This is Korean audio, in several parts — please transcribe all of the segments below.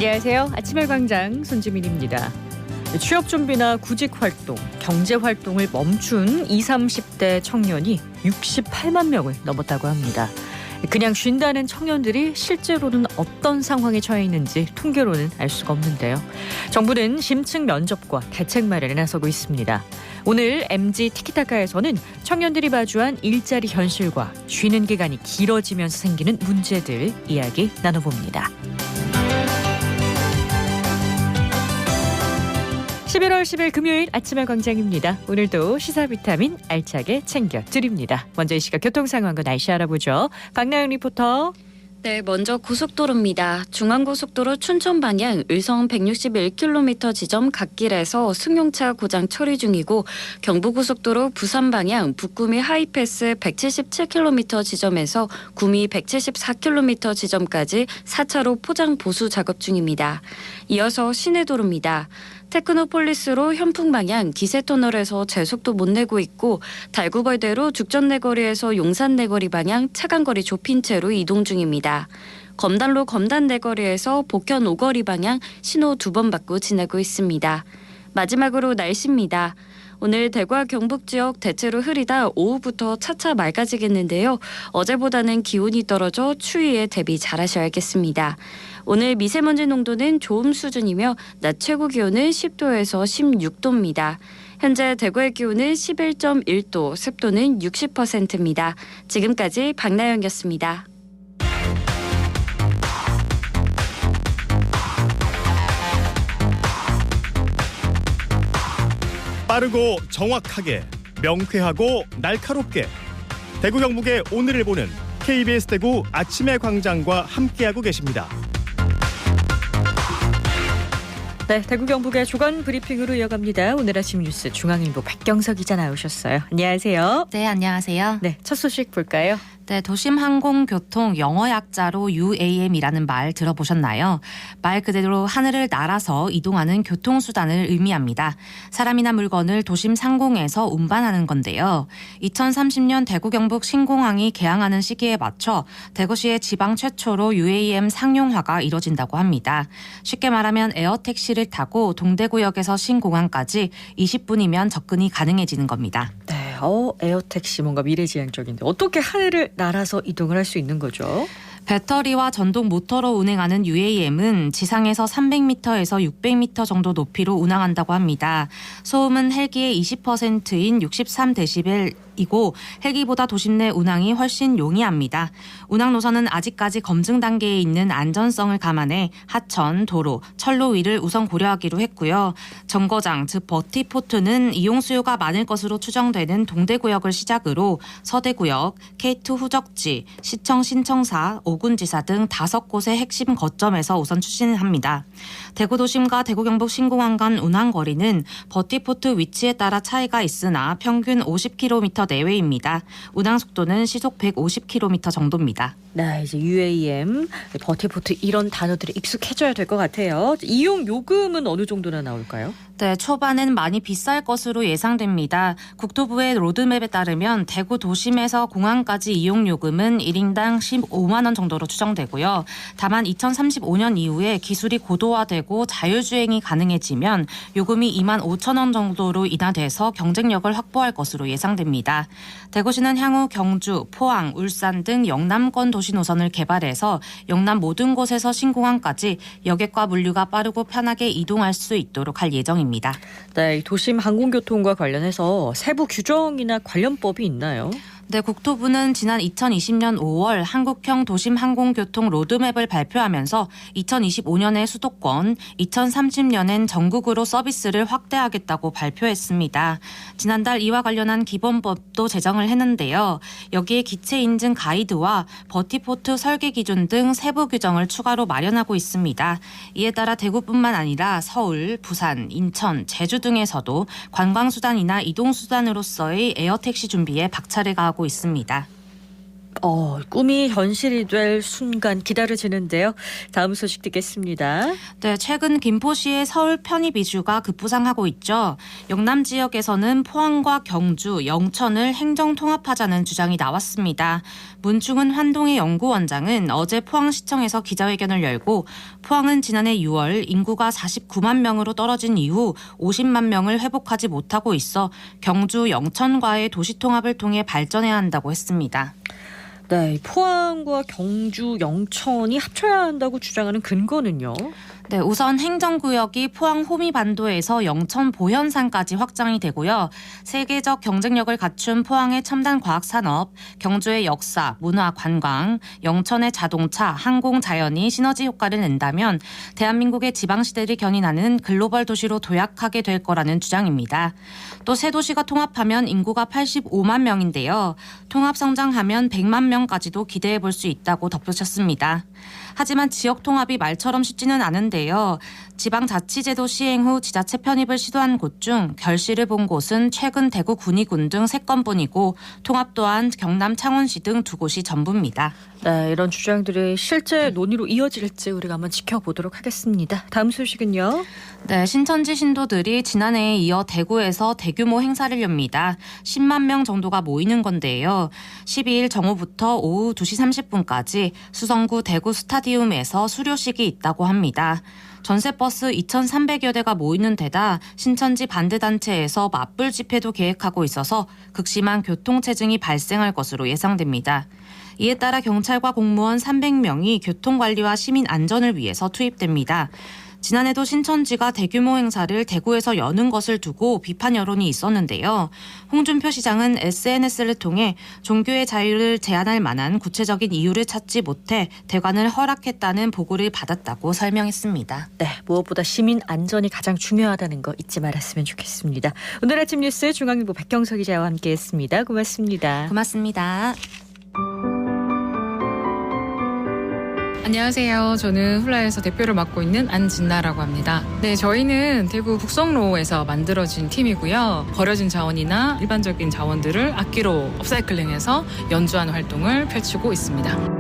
안녕하세요. 아침의 광장 손지민입니다. 취업 준비나 구직 활동, 경제 활동을 멈춘 20, 30대 청년이 68만 명을 넘었다고 합니다. 그냥 쉰다는 청년들이 실제로는 어떤 상황에 처해 있는지 통계로는 알 수가 없는데요. 정부는 심층 면접과 대책 마련에 나서고 있습니다. 오늘 MG 티키타카에서는 청년들이 마주한 일자리 현실과 쉬는 기간이 길어지면서 생기는 문제들 이야기 나눠봅니다. 11월 10일 금요일 아침의 광장입니다. 오늘도 시사 비타민 알차게 챙겨드립니다. 먼저 이 시각 교통상황과 날씨 알아보죠. 박나영 리포터. 네, 먼저 고속도로입니다. 중앙고속도로 춘천 방향 의성 161km 지점 갓길에서 승용차 고장 처리 중이고 경부고속도로 부산 방향 북구미 하이패스 177km 지점에서 구미 174km 지점까지 4차로 포장 보수 작업 중입니다. 이어서 시내도로입니다. 테크노폴리스로 현풍 방향 기세터널에서 제속도 못 내고 있고 달구벌대로 죽전내거리에서 용산내거리 방향 차간거리 좁힌 채로 이동 중입니다. 검단로 검단내거리에서 복현 오거리 방향 신호 2번 받고 지나고 있습니다. 마지막으로 날씨입니다. 오늘 대구와 경북 지역 대체로 흐리다 오후부터 차차 맑아지겠는데요. 어제보다는 기온이 떨어져 추위에 대비 잘하셔야겠습니다. 오늘 미세먼지 농도는 좋음 수준이며 낮 최고 기온은 10도에서 16도입니다. 현재 대구의 기온은 11.1도, 습도는 60%입니다. 지금까지 박나영이었습니다. 빠르고 정확하게, 명쾌하고 날카롭게 대구 경북의 오늘을 보는 KBS 대구 아침의 광장과 함께하고 계십니다. 네, 대구 경북의 주간 브리핑으로 이어갑니다. 오늘 아침 뉴스 중앙일보 박경석 기자 나오셨어요. 안녕하세요. 네, 안녕하세요. 네, 첫 소식 볼까요? 네, 도심항공교통 영어 약자로 UAM이라는 말 들어보셨나요? 말 그대로 하늘을 날아서 이동하는 교통수단을 의미합니다. 사람이나 물건을 도심 상공에서 운반하는 건데요. 2030년 대구 경북 신공항이 개항하는 시기에 맞춰 대구시의 지방 최초로 UAM 상용화가 이뤄진다고 합니다. 쉽게 말하면 에어택시를 타고 동대구역에서 신공항까지 20분이면 접근이 가능해지는 겁니다. 네, 에어택시 뭔가 미래지향적인데 어떻게 하늘을 날아서 이동을 할 수 있는 거죠? 배터리와 전동 모터로 운행하는 UAM은 지상에서 300m에서 600m 정도 높이로 운항한다고 합니다. 소음은 헬기의 20%인 63데시벨이고 헬기보다 도심 내 운항이 훨씬 용이합니다. 운항 노선은 아직까지 검증 단계에 있는 안전성을 감안해 하천, 도로, 철로 위를 우선 고려하기로 했고요. 정거장, 즉 버티포트는 이용 수요가 많을 것으로 추정되는 동대구역을 시작으로 서대구역, K2 후적지, 시청 신청사, 오군지사 등 5곳의 핵심 거점에서 우선 추진합니다. 대구도심과 대구경북 신공항 간 운항 거리는 버티포트 위치에 따라 차이가 있으나 평균 50km 내외입니다. 운항 속도는 시속 150km 정도입니다. 네, 이제 UAM, 버티포트 이런 단어들이 익숙해져야 될 것 같아요. 이용 요금은 어느 정도나 나올까요? 네, 초반엔 많이 비쌀 것으로 예상됩니다. 국토부의 로드맵에 따르면 대구 도심에서 공항까지 이용 요금은 1인당 15만 원 정도로 추정되고요. 다만 2035년 이후에 기술이 고도화되고 자율주행이 가능해지면 요금이 2만 5천 원 정도로 인하돼서 경쟁력을 확보할 것으로 예상됩니다. 대구시는 향후 경주, 포항, 울산 등 영남권 도시 노선을 개발해서 영남 모든 곳에서 신공항까지 여객과 물류가 빠르고 편하게 이동할 수 있도록 할 예정입니다. 네, 도심 항공교통과 관련해서 세부 규정이나 관련법이 있나요? 네, 국토부는 지난 2020년 5월 한국형 도심항공교통 로드맵을 발표하면서 2025년에 수도권, 2030년엔 전국으로 서비스를 확대하겠다고 발표했습니다. 지난달 이와 관련한 기본법도 제정을 했는데요. 여기에 기체 인증 가이드와 버티포트 설계 기준 등 세부 규정을 추가로 마련하고 있습니다. 이에 따라 대구뿐만 아니라 서울, 부산, 인천, 제주 등에서도 관광수단이나 이동수단으로서의 에어택시 준비에 박차를 가하고 있습니다. 꿈이 현실이 될 순간 기다려지는데요. 다음 소식 듣겠습니다. 네, 최근 김포시의 서울 편입 이주가 급부상하고 있죠. 영남 지역에서는 포항과 경주, 영천을 행정 통합하자는 주장이 나왔습니다. 문충은 환동의 연구원장은 어제 포항시청에서 기자회견을 열고 포항은 지난해 6월 인구가 49만 명으로 떨어진 이후 50만 명을 회복하지 못하고 있어 경주, 영천과의 도시통합을 통해 발전해야 한다고 했습니다. 네, 포항과 경주, 영천이 합쳐야 한다고 주장하는 근거는요? 네, 우선 행정구역이 포항 호미반도에서 영천 보현산까지 확장이 되고요. 세계적 경쟁력을 갖춘 포항의 첨단 과학산업, 경주의 역사, 문화, 관광, 영천의 자동차, 항공, 자연이 시너지 효과를 낸다면 대한민국의 지방시대를 견인하는 글로벌 도시로 도약하게 될 거라는 주장입니다. 또 세 도시가 통합하면 인구가 85만 명인데요. 통합 성장하면 100만 명까지도 기대해 볼 수 있다고 덧붙였습니다. 하지만 지역 통합이 말처럼 쉽지는 않은데요. 지방자치제도 시행 후 지자체 편입을 시도한 곳 중 결실을 본 곳은 최근 대구 군위군 등 3건뿐이고 통합 또한 경남 창원시 등 2곳이 전부입니다. 네, 이런 주장들이 실제 논의로 이어질지 우리가 한번 지켜보도록 하겠습니다. 다음 소식은요? 네, 신천지 신도들이 지난해에 이어 대구에서 대규모 행사를 엽니다. 10만 명 정도가 모이는 건데요. 12일 정오부터 오후 2시 30분까지 수성구 대구 스타디움에서 수료식이 있다고 합니다. 전세버스 2,300여 대가 모이는 데다 신천지 반대단체에서 맞불 집회도 계획하고 있어서 극심한 교통체증이 발생할 것으로 예상됩니다. 이에 따라 경찰과 공무원 300명이 교통관리와 시민 안전을 위해서 투입됩니다. 지난해도 신천지가 대규모 행사를 대구에서 여는 것을 두고 비판 여론이 있었는데요. 홍준표 시장은 SNS를 통해 종교의 자유를 제한할 만한 구체적인 이유를 찾지 못해 대관을 허락했다는 보고를 받았다고 설명했습니다. 네, 무엇보다 시민 안전이 가장 중요하다는 거 잊지 말았으면 좋겠습니다. 오늘 아침 뉴스 중앙일보 백경석 기자와 함께했습니다. 고맙습니다. 고맙습니다. 안녕하세요. 저는 훌라에서 대표를 맡고 있는 안진나라고 합니다. 네, 저희는 대구 북성로에서 만들어진 팀이고요. 버려진 자원이나 일반적인 자원들을 악기로 업사이클링해서 연주하는 활동을 펼치고 있습니다.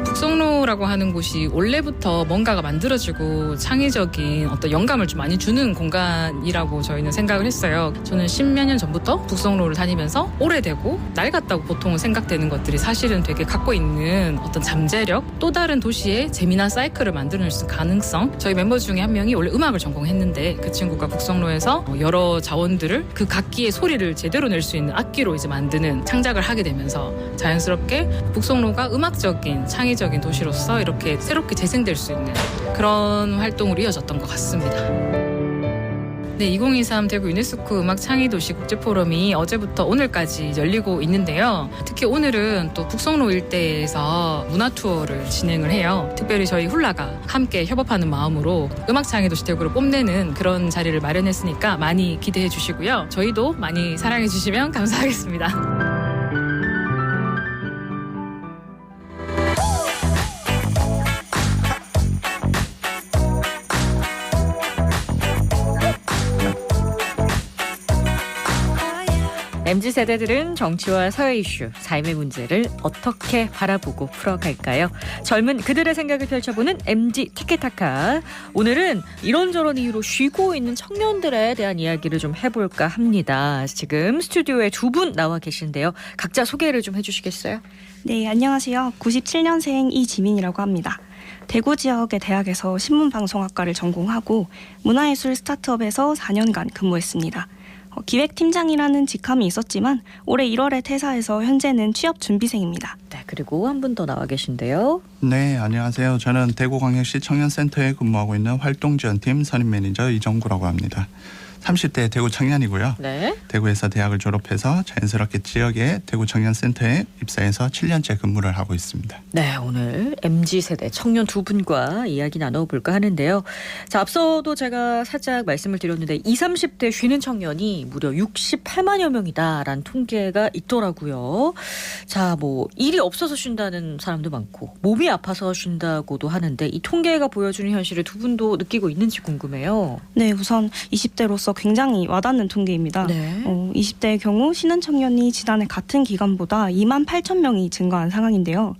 북성로라고 하는 곳이 원래부터 뭔가가 만들어지고 창의적인 어떤 영감을 좀 많이 주는 공간이라고 저희는 생각을 했어요. 저는 10몇 년 전부터 북성로를 다니면서 오래되고 낡았다고 보통 생각되는 것들이 사실은 되게 갖고 있는 어떤 잠재력, 또 다른 도시의 재미난 사이클을 만들어낼 수 있는 가능성. 저희 멤버 중에 한 명이 원래 음악을 전공했는데 그 친구가 북성로에서 여러 자원들을 그 각기의 소리를 제대로 낼 수 있는 악기로 이제 만드는 창작을 하게 되면서 자연스럽게 북성로가 음악적인 창의적인 도시로서 이렇게 새롭게 재생될 수 있는 그런 활동으로 이어졌던 것 같습니다. 네, 2023 대구 유네스코 음악 창의도시 국제포럼이 어제부터 오늘까지 열리고 있는데요. 특히 오늘은 또 북성로 일대에서 문화 투어를 진행을 해요. 특별히 저희 훌라가 함께 협업하는 마음으로 음악 창의도시 대구를 뽐내는 그런 자리를 마련했으니까 많이 기대해 주시고요. 저희도 많이 사랑해 주시면 감사하겠습니다. MZ세대들은 정치와 사회 이슈, 삶의 문제를 어떻게 바라보고 풀어갈까요? 젊은 그들의 생각을 펼쳐보는 MZ 티키타카. 오늘은 이런저런 이유로 쉬고 있는 청년들에 대한 이야기를 좀 해볼까 합니다. 지금 스튜디오에 두 분 나와 계신데요. 각자 소개를 좀 해주시겠어요? 네, 안녕하세요. 97년생 이지민이라고 합니다. 대구 지역의 대학에서 신문방송학과를 전공하고 문화예술 스타트업에서 4년간 근무했습니다. 기획팀장이라는 직함이 있었지만 올해 1월에 퇴사해서 현재는 취업 준비생입니다. 네, 그리고 한 분 더 나와 계신데요. 네, 안녕하세요. 저는 대구광역시 청년센터에 근무하고 있는 활동지원팀 선임 매니저 이정구라고 합니다. 30대 대구 청년이고요. 네. 대구에서 대학을 졸업해서 자연스럽게 지역의 대구 청년센터에 입사해서 7년째 근무를 하고 있습니다. 네, 오늘 MZ세대 청년 두 분과 이야기 나눠볼까 하는데요. 자, 앞서도 제가 살짝 말씀을 드렸는데 20, 30대 쉬는 청년이 무려 68만여 명이다라는 통계가 있더라고요. 자, 뭐 일이 없어서 쉰다는 사람도 많고 몸이 아파서 쉰다고도 하는데 이 통계가 보여주는 현실을 두 분도 느끼고 있는지 궁금해요. 네, 우선 20대로서 굉장히 와닿는 통계입니다. 네. 20대의 경우 신혼 청년이 지난해 같은 기간보다 2만 8천 명이 증가한 상황인데요.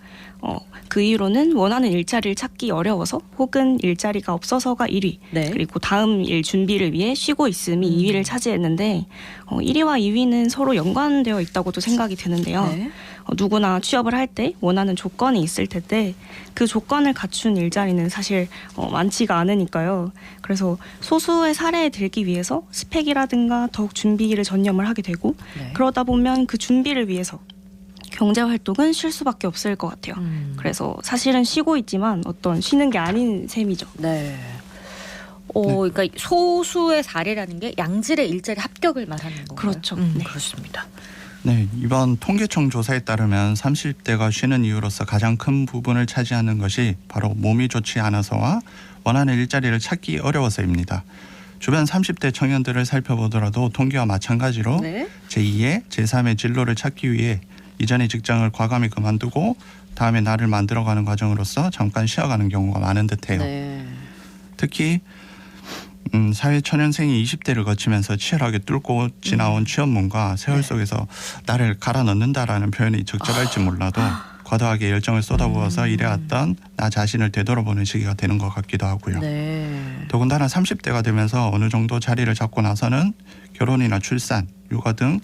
그 이유로는 원하는 일자리를 찾기 어려워서 혹은 일자리가 없어서가 1위, 네. 그리고 다음 일 준비를 위해 쉬고 있음이 2위를 차지했는데 1위와 2위는 서로 연관되어 있다고도 생각이 드는데요. 네. 누구나 취업을 할 때 원하는 조건이 있을 텐데 그 조건을 갖춘 일자리는 사실 많지가 않으니까요. 그래서 소수의 사례에 들기 위해서 스펙이라든가 더욱 준비를 전념을 하게 되고 네. 그러다 보면 그 준비를 위해서 경제활동은 쉴 수밖에 없을 것 같아요. 그래서 사실은 쉬고 있지만 어떤 쉬는 게 아닌 셈이죠. 네. 그러니까 소수의 사례라는 게 양질의 일자리 합격을 말하는 건가요? 그렇죠. 네. 그렇습니다. 네, 이번 통계청 조사에 따르면 30대가 쉬는 이유로서 가장 큰 부분을 차지하는 것이 바로 몸이 좋지 않아서와 원하는 일자리를 찾기 어려워서입니다. 주변 30대 청년들을 살펴보더라도 통계와 마찬가지로 네. 제2의 제3의 진로를 찾기 위해 이전의 직장을 과감히 그만두고 다음에 나를 만들어가는 과정으로서 잠깐 쉬어가는 경우가 많은 듯해요. 네. 특히 사회 초년생이 20대를 거치면서 치열하게 뚫고 지나온 취업문과 세월 속에서 나를 갈아 넣는다라는 표현이 적절할지 몰라도 과도하게 열정을 쏟아부어서 일해왔던 나 자신을 되돌아보는 시기가 되는 것 같기도 하고요. 네. 더군다나 30대가 되면서 어느 정도 자리를 잡고 나서는 결혼이나 출산, 육아 등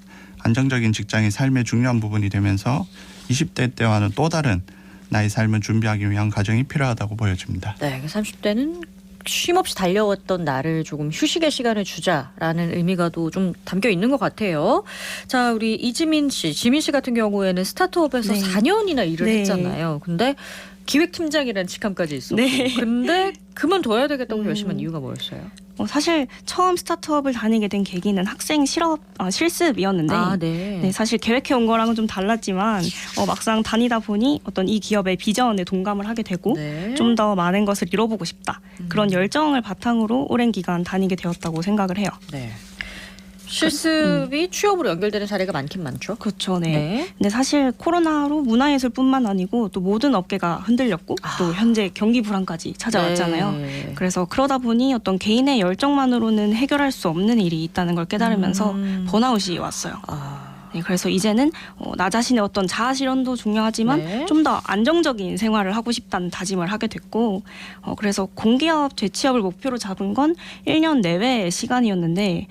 안정적인 직장이 삶의 중요한 부분이 되면서 20대 때와는 또 다른 나의 삶을 준비하기 위한 과정이 필요하다고 보여집니다. 네. 30대는 쉼없이 달려왔던 나를 조금 휴식의 시간을 주자라는 의미가 또 좀 담겨 있는 것 같아요. 자, 우리 이지민 씨, 지민 씨 같은 경우에는 스타트업에서 네. 4년이나 일을 네. 했잖아요. 근데 기획팀장이라는 직함까지 있었고. 네. 근데 그만둬야 되겠다고 결심한 이유가 뭐였어요? 사실 처음 스타트업을 다니게 된 계기는 학생 실습이었는데 네. 네, 사실 계획해온 거랑은 좀 달랐지만 막상 다니다 보니 어떤 이 기업의 비전에 동감을 하게 되고 네. 좀 더 많은 것을 이뤄보고 싶다. 그런 열정을 바탕으로 오랜 기간 다니게 되었다고 생각을 해요. 네. 실습이 취업으로 연결되는 사례가 많긴 많죠. 그렇죠. 네. 근데 사실 코로나로 문화예술뿐만 아니고 또 모든 업계가 흔들렸고 또 현재 경기 불안까지 찾아왔잖아요. 네. 그래서 그러다 보니 어떤 개인의 열정만으로는 해결할 수 없는 일이 있다는 걸 깨달으면서 번아웃이 왔어요. 네, 그래서 이제는 나 자신의 어떤 자아 실현도 중요하지만 네. 좀 더 안정적인 생활을 하고 싶다는 다짐을 하게 됐고 그래서 공기업 재취업을 목표로 잡은 건 1년 내외의 시간이었는데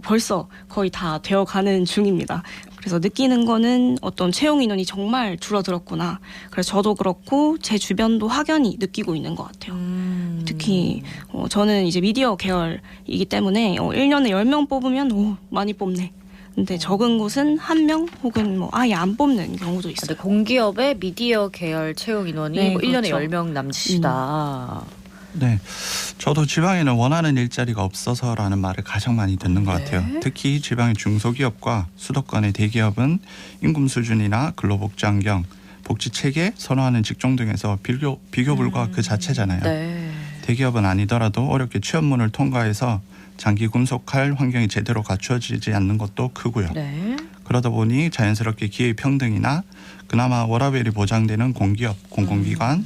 벌써 거의 다 되어가는 중입니다. 그래서 느끼는 거는 어떤 채용 인원이 정말 줄어들었구나. 그래서 저도 그렇고 제 주변도 확연히 느끼고 있는 것 같아요. 특히 저는 이제 미디어 계열이기 때문에 1년에 10명 뽑으면 많이 뽑네. 근데 적은 곳은 1명 혹은 뭐 아예 안 뽑는 경우도 있어요. 근데 공기업의 미디어 계열 채용 인원이 네, 뭐 1년에 그렇죠. 10명 남짓이다. 네, 저도 지방에는 원하는 일자리가 없어서라는 말을 가장 많이 듣는 것 같아요. 특히 지방의 중소기업과 수도권의 대기업은 임금 수준이나 근로복지 환경, 복지 체계, 선호하는 직종 등에서 비교 불가 그 자체잖아요. 네. 대기업은 아니더라도 어렵게 취업문을 통과해서 장기 군속할 환경이 제대로 갖추어지지 않는 것도 크고요. 네. 그러다 보니 자연스럽게 기회 평등이나 그나마 워라밸이 보장되는 공기업, 공공기관,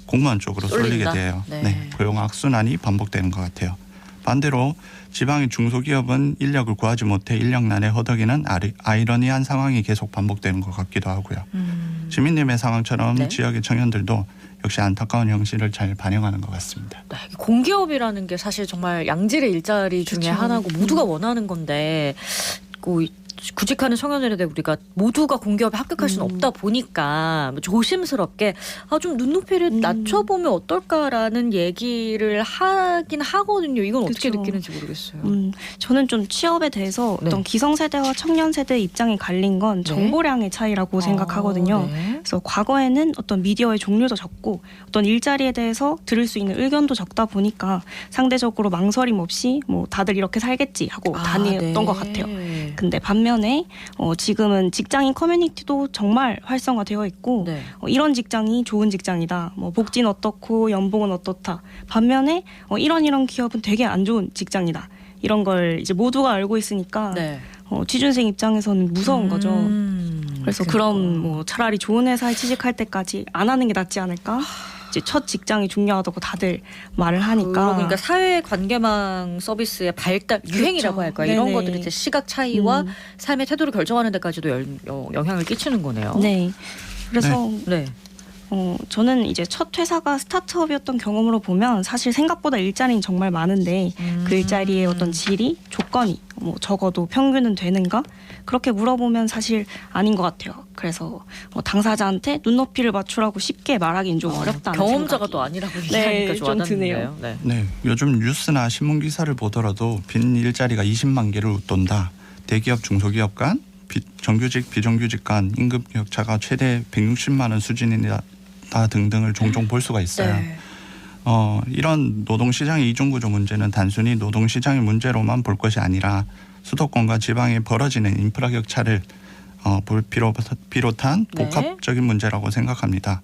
공무원 쪽으로 쏠리게 쏠린다. 돼요. 네. 고용 악순환이 반복되는 것 같아요. 반대로 지방의 중소기업은 인력을 구하지 못해 인력난에 허덕이는 아이러니한 상황이 계속 반복되는 것 같기도 하고요. 지민님의 상황처럼 네. 지역의 청년들도 역시 안타까운 현실을 잘 반영하는 것 같습니다. 네. 공기업이라는 게 사실 정말 양질의 일자리 중에 그쵸. 하나고 모두가 원하는 건데 구직하는 청년들에 대해 우리가 모두가 공기업에 합격할 수는 없다 보니까 조심스럽게 좀 눈높이를 낮춰보면 어떨까라는 얘기를 하긴 하거든요. 이건 어떻게 그쵸. 느끼는지 모르겠어요. 저는 좀 취업에 대해서 네. 어떤 기성세대와 청년세대의 입장이 갈린 건 정보량의 차이라고 생각하거든요. 네. 그래서 과거에는 어떤 미디어의 종류도 적고 어떤 일자리에 대해서 들을 수 있는 의견도 적다 보니까 상대적으로 망설임 없이 뭐 다들 이렇게 살겠지 하고 다녔던 네. 것 같아요. 근데 반면에 지금은 직장인 커뮤니티도 정말 활성화되어 있고 네. 이런 직장이 좋은 직장이다. 뭐 복지는 어떻고 연봉은 어떻다. 반면에 이런 기업은 되게 안 좋은 직장이다. 이런 걸 이제 모두가 알고 있으니까 네. 취준생 입장에서는 무서운 거죠. 그래서 그러니까. 그럼 뭐 차라리 좋은 회사에 취직할 때까지 안 하는 게 낫지 않을까? 이제 첫 직장이 중요하다고 다들 말을 하니까. 그러니까 사회 관계망 서비스의 발달 유행이라고 그렇죠. 할까요? 이런 네네. 것들이 이제 시각 차이와 삶의 태도를 결정하는 데까지도 영향을 끼치는 거네요. 네. 그래서 네. 저는 이제 첫 회사가 스타트업이었던 경험으로 보면 사실 생각보다 일자리는 정말 많은데 그 일자리의 어떤 질이 조건이 뭐 적어도 평균은 되는가 그렇게 물어보면 사실 아닌 것 같아요. 그래서 당사자한테 눈높이를 맞추라고 쉽게 말하기는 좀 어렵다는 경험자가 생각이. 또 아니라고 네, 얘기하니까 좀 좀 드네요. 와닿는데요. 네. 네, 요즘 뉴스나 신문 기사를 보더라도 빈 일자리가 20만 개를 웃돈다. 대기업, 중소기업 간 정규직, 비정규직 간 임금 격차가 최대 160만 원 수준이다 등등을 종종 볼 수가 있어요. 네. 이런 노동시장의 이중구조 문제는 단순히 노동시장의 문제로만 볼 것이 아니라 수도권과 지방에 벌어지는 인프라 격차를 비롯한 네. 복합적인 문제라고 생각합니다.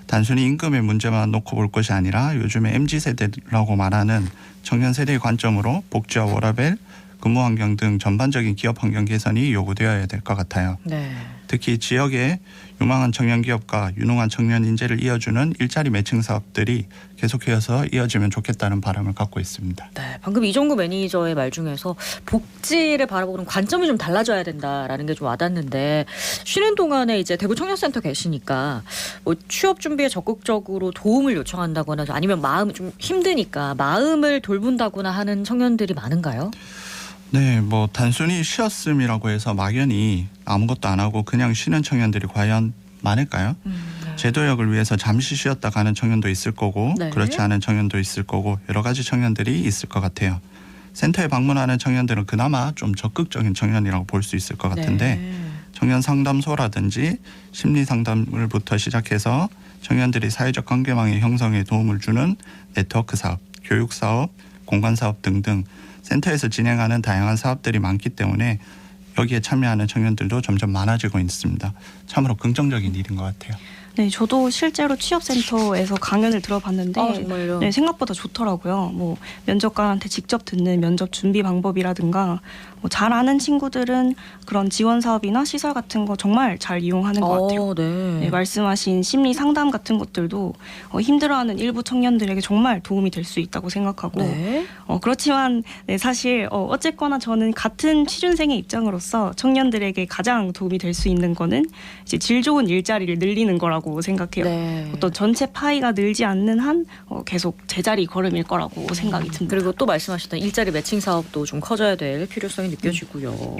단순히 임금의 문제만 놓고 볼 것이 아니라 요즘에 MZ세대라고 말하는 청년 세대의 관점으로 복지와 워라밸, 근무 환경 등 전반적인 기업 환경 개선이 요구되어야 될 것 같아요. 네. 특히 지역에 유망한 청년 기업과 유능한 청년 인재를 이어주는 일자리 매칭 사업들이 계속해서 이어지면 좋겠다는 바람을 갖고 있습니다. 네, 방금 이종구 매니저의 말 중에서 복지를 바라보는 관점이 좀 달라져야 된다라는 게 좀 와닿는데 쉬는 동안에 이제 대구 청년센터 계시니까 뭐 취업 준비에 적극적으로 도움을 요청한다거나 아니면 마음 좀 힘드니까 마음을 돌본다거나 하는 청년들이 많은가요? 네, 뭐 단순히 쉬었음이라고 해서 막연히 아무것도 안 하고 그냥 쉬는 청년들이 과연 많을까요? 네. 제도역을 위해서 잠시 쉬었다 가는 청년도 있을 거고 네. 그렇지 않은 청년도 있을 거고 여러 가지 청년들이 있을 것 같아요. 센터에 방문하는 청년들은 그나마 좀 적극적인 청년이라고 볼 수 있을 것 같은데 네. 청년 상담소라든지 심리 상담을부터 시작해서 청년들이 사회적 관계망의 형성에 도움을 주는 네트워크 사업, 교육 사업, 공간 사업 등등 센터에서 진행하는 다양한 사업들이 많기 때문에 여기에 참여하는 청년들도 점점 많아지고 있습니다. 참으로 긍정적인 일인 것 같아요. 네, 저도 실제로 취업센터에서 강연을 들어봤는데 정말요? 네, 생각보다 좋더라고요. 뭐 면접관한테 직접 듣는 면접 준비 방법이라든가 뭐 잘 아는 친구들은 그런 지원 사업이나 시설 같은 거 정말 잘 이용하는 것 같아요. 네. 네, 말씀하신 심리 상담 같은 것들도 힘들어하는 일부 청년들에게 정말 도움이 될 수 있다고 생각하고 네. 그렇지만 네, 사실 어쨌거나 저는 같은 취준생의 입장으로서 청년들에게 가장 도움이 될 수 있는 거는 이제 질 좋은 일자리를 늘리는 거라고 생각해요. 네. 어떤 전체 파이가 늘지 않는 한 계속 제자리 걸음일 거라고 생각이 듭니다. 그리고 또 말씀하셨던 일자리 매칭 사업도 좀 커져야 될 필요성이 느껴지고요.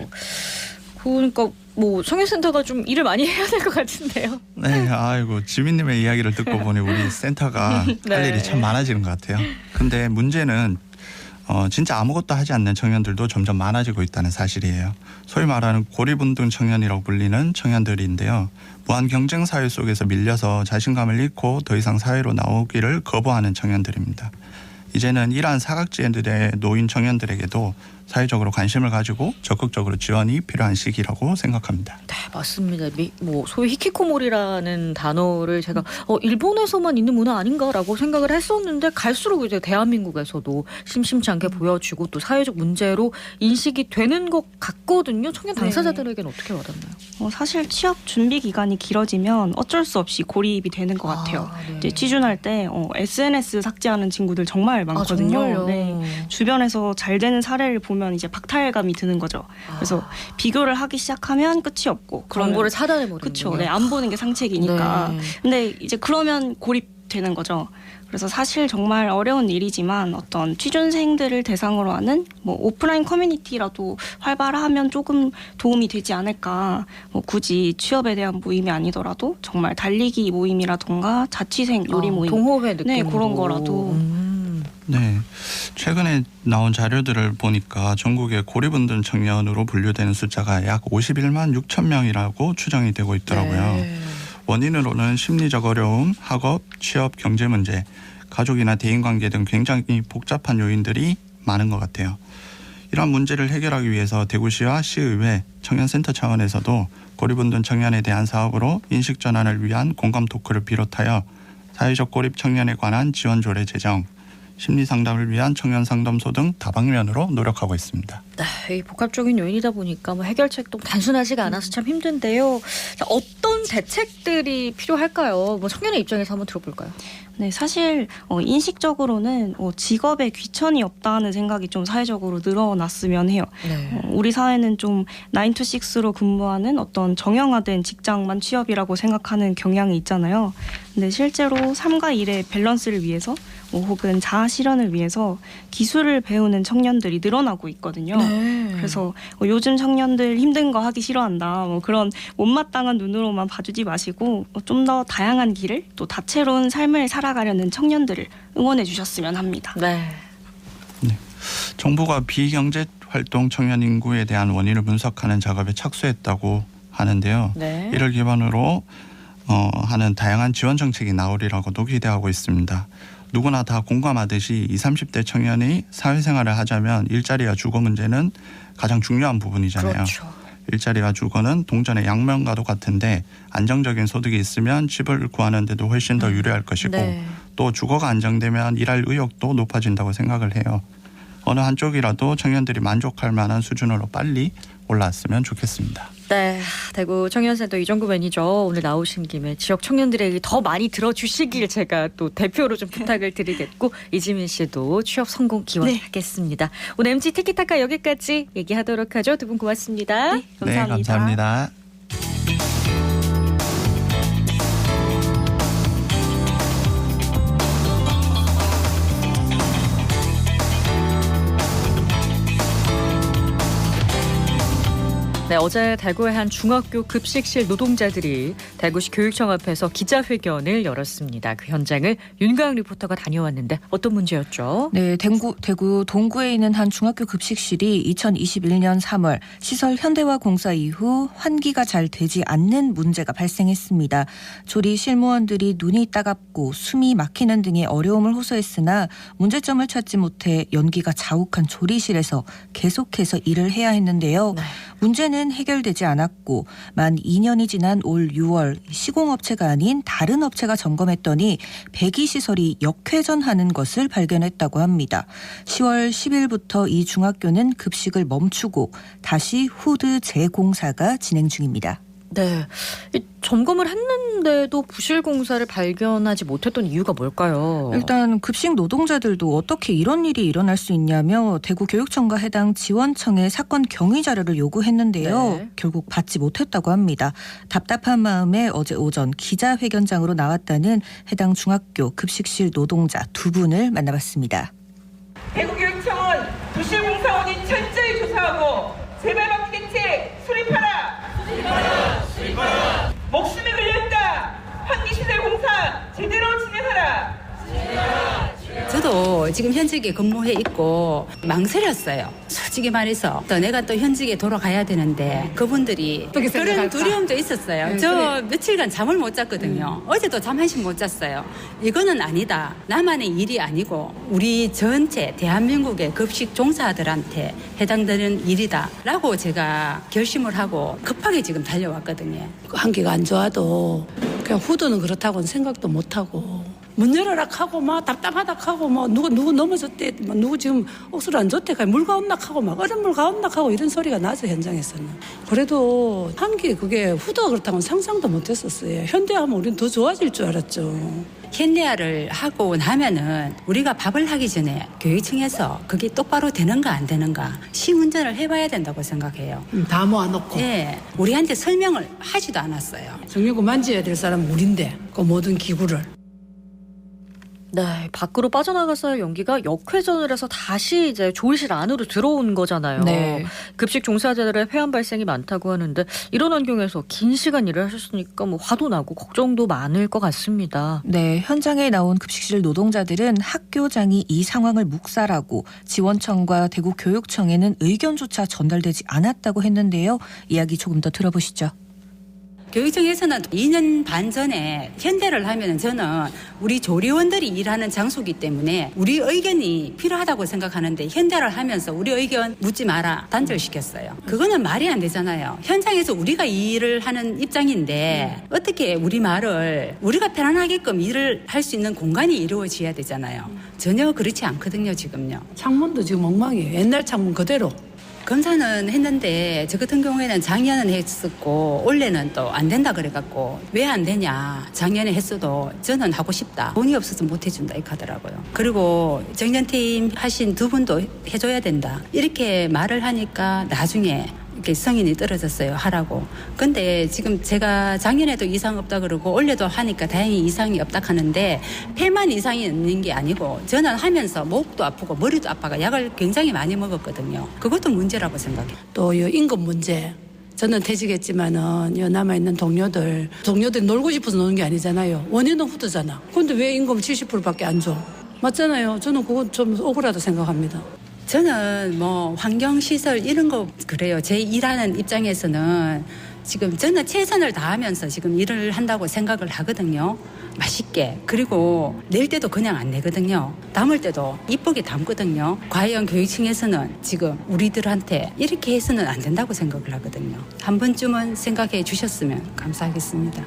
그러니까 뭐 청년센터가 좀 일을 많이 해야 될 것 같은데요. 네, 아이고 지민님의 이야기를 듣고 보니 우리 센터가 네. 할 일이 참 많아지는 것 같아요. 근데 문제는 진짜 아무것도 하지 않는 청년들도 점점 많아지고 있다는 사실이에요. 소위 말하는 고리분등 청년이라고 불리는 청년들인데요. 무한 경쟁 사회 속에서 밀려서 자신감을 잃고 더 이상 사회로 나오기를 거부하는 청년들입니다. 이제는 이러한 사각지대의 놓인 청년들에게도 사회적으로 관심을 가지고 적극적으로 지원이 필요한 시기라고 생각합니다. 네, 맞습니다. 뭐 소위 히키코모리라는 단어를 제가 일본에서만 있는 문화 아닌가라고 생각을 했었는데 갈수록 이제 대한민국에서도 심심치 않게 보여지고 또 사회적 문제로 인식이 되는 것 같거든요. 청년 당사자들에게는 어떻게 와닿나요? 사실 취업 준비 기간이 길어지면 어쩔 수 없이 고립이 되는 것 같아요. 네. 이제 취준할 때 SNS 삭제하는 친구들 정말 많거든요. 정말요? 네. 주변에서 잘 되는 사례를 보면 이제 박탈감이 드는 거죠. 그래서 비교를 하기 시작하면 끝이 없고 정보를 차단해버리는 그렇죠. 네, 안 보는 게 상책이니까. 네. 근데 이제 그러면 고립되는 거죠. 그래서 사실 정말 어려운 일이지만 어떤 취준생들을 대상으로 하는 뭐 오프라인 커뮤니티라도 활발하면 조금 도움이 되지 않을까. 뭐 굳이 취업에 대한 모임이 아니더라도 정말 달리기 모임이라던가 자취생 요리 모임, 동호회 느낌으로. 네, 그런 거라도. 네, 최근에 나온 자료들을 보니까 전국의 고립운동 청년으로 분류되는 숫자가 약 51만 6천 명이라고 추정이 되고 있더라고요. 네. 원인으로는 심리적 어려움, 학업, 취업, 경제 문제, 가족이나 대인관계 등 굉장히 복잡한 요인들이 많은 것 같아요. 이런 문제를 해결하기 위해서 대구시와 시의회, 청년센터 차원에서도 고립운동 청년에 대한 사업으로 인식 전환을 위한 공감 토크를 비롯하여 사회적 고립 청년에 관한 지원 조례 제정, 심리 상담을 위한 청년 상담소 등 다방면으로 노력하고 있습니다. 네, 복합적인 요인이다 보니까 뭐 해결책도 단순하지가 않아서 참 힘든데요. 자, 어떤 대책들이 필요할까요? 뭐 청년의 입장에서 한번 들어볼까요? 네, 사실 인식적으로는 직업에 귀천이 없다는 생각이 좀 사회적으로 늘어났으면 해요. 네. 우리 사회는 좀 9to6로 근무하는 어떤 정형화된 직장만 취업이라고 생각하는 경향이 있잖아요. 근데 실제로 삶과 일의 밸런스를 위해서 혹은 자아 실현을 위해서 기술을 배우는 청년들이 늘어나고 있거든요. 네. 그래서 요즘 청년들 힘든 거 하기 싫어한다. 그런 못마땅한 눈으로만 봐주지 마시고 좀 더 다양한 길을 또 다채로운 삶을 살아가려는 청년들을 응원해 주셨으면 합니다. 네. 정부가 비경제 활동 청년 인구에 대한 원인을 분석하는 작업에 착수했다고 하는데요. 네. 이를 기반으로 하는 다양한 지원 정책이 나오리라고도 기대하고 있습니다. 누구나 다 공감하듯이 20, 30대 청년이 사회생활을 하자면 일자리와 주거 문제는 가장 중요한 부분이잖아요. 그렇죠. 일자리와 주거는 동전의 양면과도 같은데 안정적인 소득이 있으면 집을 구하는 데도 훨씬 더 유리할 것이고 네. 또 주거가 안정되면 일할 의욕도 높아진다고 생각을 해요. 어느 한쪽이라도 청년들이 만족할 만한 수준으로 빨리 올라왔으면 좋겠습니다. 네, 대구 청년센터 이정구 매니저 오늘 나오신 김에 지역 청년들에게 더 많이 들어주시길 제가 또 대표로 좀 부탁을 드리겠고 이지민 씨도 취업 성공 기원하겠습니다. 오늘 MG 티키타카 여기까지 얘기하도록 하죠. 두 분 고맙습니다. 네, 감사합니다. 네, 감사합니다. 네, 어제 대구의 한 중학교 급식실 노동자들이 대구시 교육청 앞에서 기자회견을 열었습니다. 그 현장을 윤가영 리포터가 다녀왔는데 어떤 문제였죠? 네, 대구 동구에 있는 한 중학교 급식실이 2021년 3월 시설 현대화 공사 이후 환기가 잘 되지 않는 문제가 발생했습니다. 조리 실무원들이 눈이 따갑고 숨이 막히는 등의 어려움을 호소했으나 문제점을 찾지 못해 연기가 자욱한 조리실에서 계속해서 일을 해야 했는데요. 네. 문제는 해결되지 않았고 만 2년이 지난 올 6월 시공업체가 아닌 다른 업체가 점검했더니 배기 시설이 역회전하는 것을 발견했다고 합니다. 10월 10일부터 이 중학교는 급식을 멈추고 다시 후드 재공사가 진행 중입니다. 네, 이 점검을 했는데도 부실 공사를 발견하지 못했던 이유가 뭘까요? 일단 급식 노동자들도 어떻게 이런 일이 일어날 수 있냐며 대구교육청과 해당 지원청에 사건 경위 자료를 요구했는데요. 네. 결국 받지 못했다고 합니다. 답답한 마음에 어제 오전 기자회견장으로 나왔다는 해당 중학교 급식실 노동자 두 분을 만나봤습니다. 대구교육청은 부실공사원인 철저히 조사하고 재발방 대책 수립하라. 수립하라. 목숨이 걸려있다. 환기시설 공사 제대로 진행하라. 저도 지금 현직에 근무해 있고 망설였어요. 솔직히 말해서 또 내가 또 현직에 돌아가야 되는데 그분들이 그런 두려움도 있었어요. 네, 저 그래. 며칠간 잠을 못 잤거든요. 어제도 잠 한식 못 잤어요. 이거는 아니다. 나만의 일이 아니고 우리 전체 대한민국의 급식 종사들한테 해당되는 일이다 라고 제가 결심을 하고 급하게 지금 달려왔거든요. 환기가 안 좋아도 그냥 후드는 그렇다고는 생각도 못하고 문 열어라 하고 막 답답하다 하고 뭐 누구 넘어졌대 뭐 누구 지금 억수로 안 좋대 물 가온나 하고 막 얼음물 가온나 하고 이런 소리가 나죠. 현장에서는. 그래도 환기 그게 후드가 그렇다고는 상상도 못했었어요. 현대하면 우리는 더 좋아질 줄 알았죠. 현대화를 하고 나면은 우리가 밥을 하기 전에 교육청에서 그게 똑바로 되는가 안 되는가 시운전을 해봐야 된다고 생각해요. 다 모아놓고 네, 우리한테 설명을 하지도 않았어요. 정리고 만져야 될 사람은 우린데 그 모든 기구를. 네, 밖으로 빠져나가서 연기가 역회전을 해서 다시 이제 조리실 안으로 들어온 거잖아요. 네. 급식 종사자들의 폐암 발생이 많다고 하는데 이런 환경에서 긴 시간 일을 하셨으니까 뭐 화도 나고 걱정도 많을 것 같습니다. 네, 현장에 나온 급식실 노동자들은 학교장이 이 상황을 묵살하고 지원청과 대구교육청에는 의견조차 전달되지 않았다고 했는데요. 이야기 조금 더 들어보시죠. 교육청에서는 2년 반 전에 현대를 하면 저는 우리 조리원들이 일하는 장소이기 때문에 우리 의견이 필요하다고 생각하는데 현대를 하면서 우리 의견 묻지 마라 단절시켰어요. 그거는 말이 안 되잖아요. 현장에서 우리가 일을 하는 입장인데 어떻게 우리 말을 우리가 편안하게끔 일을 할 수 있는 공간이 이루어져야 되잖아요. 전혀 그렇지 않거든요. 지금요. 창문도 지금 엉망이에요. 옛날 창문 그대로. 검사는 했는데 저 같은 경우에는 작년은 했었고 올해는 또 안 된다 그래갖고 왜 안 되냐. 작년에 했어도 저는 하고 싶다. 돈이 없어서 못 해준다 이렇게 하더라고요. 그리고 정년퇴임 하신 두 분도 해줘야 된다. 이렇게 말을 하니까 나중에 이렇게 성인이 떨어졌어요. 하라고. 근데 지금 제가 작년에도 이상 없다 그러고 올해도 하니까 다행히 이상이 없다 하는데 폐만 이상이 있는 게 아니고 저는 하면서 목도 아프고 머리도 아파가 약을 굉장히 많이 먹었거든요. 그것도 문제라고 생각해요. 또 이 임금 문제. 저는 퇴직했지만은 여 남아있는 동료들 놀고 싶어서 노는 게 아니잖아요. 원인은 후드잖아. 근데 왜 임금 70%밖에 안 줘? 맞잖아요. 저는 그건 좀 억울하다 생각합니다. 저는 뭐 환경시설 이런 거 그래요. 제 일하는 입장에서는 지금 저는 최선을 다하면서 지금 일을 한다고 생각을 하거든요. 맛있게. 그리고 낼 때도 그냥 안 내거든요. 담을 때도 이쁘게 담거든요. 과연 교육청에서는 지금 우리들한테 이렇게 해서는 안 된다고 생각을 하거든요. 한 번쯤은 생각해 주셨으면 감사하겠습니다.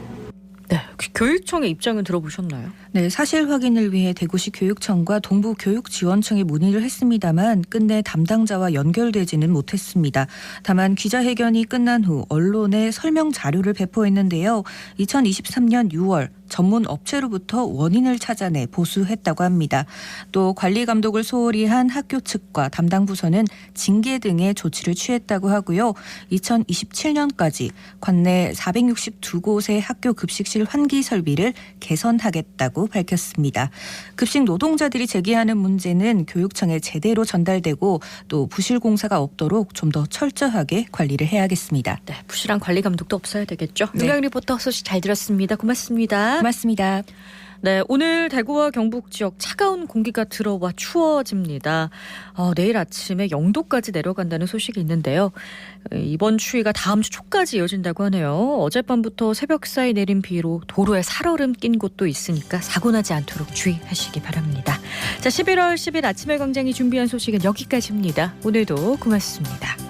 네, 교육청의 입장은 들어보셨나요? 네, 사실 확인을 위해 대구시 교육청과 동부교육지원청에 문의를 했습니다만 끝내 담당자와 연결되지는 못했습니다. 다만 기자회견이 끝난 후 언론에 설명 자료를 배포했는데요. 2023년 6월 전문 업체로부터 원인을 찾아내 보수했다고 합니다. 또 관리 감독을 소홀히 한 학교 측과 담당 부서는 징계 등의 조치를 취했다고 하고요. 2027년까지 관내 462곳의 학교 급식실 환기 설비를 개선하겠다고 밝혔습니다. 급식 노동자들이 제기하는 문제는 교육청에 제대로 전달되고 또 부실 공사가 없도록 좀 더 철저하게 관리를 해야겠습니다. 네, 부실한 관리 감독도 없어야 되겠죠. 네. 노경 리포터 소식 잘 들었습니다. 고맙습니다. 고맙습니다. 네, 오늘 대구와 경북 지역 차가운 공기가 들어와 추워집니다. 내일 아침에 0도까지 내려간다는 소식이 있는데요. 이번 추위가 다음 주 초까지 이어진다고 하네요. 어젯밤부터 새벽 사이 내린 비로 도로에 살얼음 낀 곳도 있으니까 사고 나지 않도록 주의하시기 바랍니다. 자, 11월 10일 아침의 광장이 준비한 소식은 여기까지입니다. 오늘도 고맙습니다.